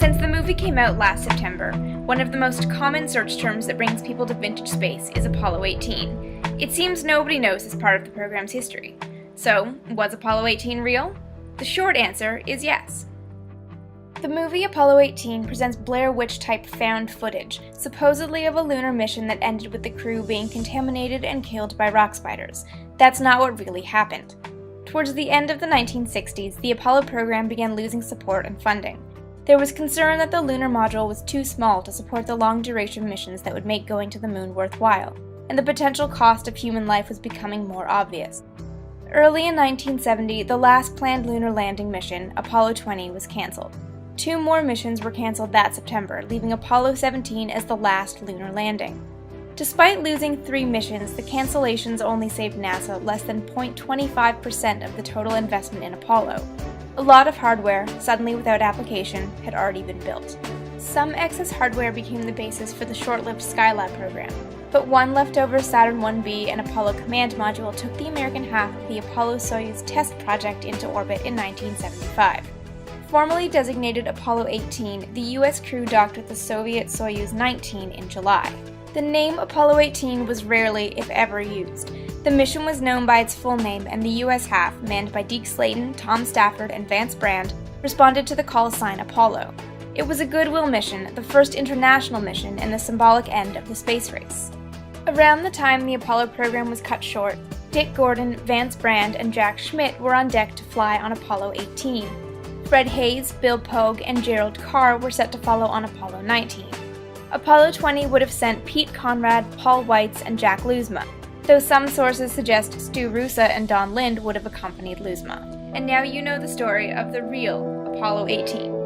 Since the movie came out last September, one of the most common search terms that brings people to vintage space is Apollo 18. It seems nobody knows this part of the program's history. So, was Apollo 18 real? The short answer is yes. The movie Apollo 18 presents Blair Witch-type found footage, supposedly of a lunar mission that ended with the crew being contaminated and killed by rock spiders. That's not what really happened. Towards the end of the 1960s, the Apollo program began losing support and funding. There was concern that the lunar module was too small to support the long-duration missions that would make going to the moon worthwhile, and the potential cost of human life was becoming more obvious. Early in 1970, the last planned lunar landing mission, Apollo 20, was cancelled. 2 more missions were cancelled that September, leaving Apollo 17 as the last lunar landing. Despite losing 3 missions, the cancellations only saved NASA less than 0.25% of the total investment in Apollo. A lot of hardware, suddenly without application, had already been built. Some excess hardware became the basis for the short-lived Skylab program, but one leftover Saturn 1B and Apollo command module took the American half of the Apollo-Soyuz test project into orbit in 1975. Formally designated Apollo 18, the U.S. crew docked with the Soviet Soyuz 19 in July. The name Apollo 18 was rarely, if ever, used. The mission was known by its full name, and the U.S. half, manned by Deke Slayton, Tom Stafford, and Vance Brand, responded to the call sign Apollo. It was a goodwill mission, the first international mission, and the symbolic end of the space race. Around the time the Apollo program was cut short, Dick Gordon, Vance Brand, and Jack Schmitt were on deck to fly on Apollo 18. Fred Haise, Bill Pogue, and Gerald Carr were set to follow on Apollo 19. Apollo 20 would have sent Pete Conrad, Paul Weitz, and Jack Lousma, though some sources suggest Stu Roosa and Don Lind would have accompanied Lousma. And now you know the story of the real Apollo 18.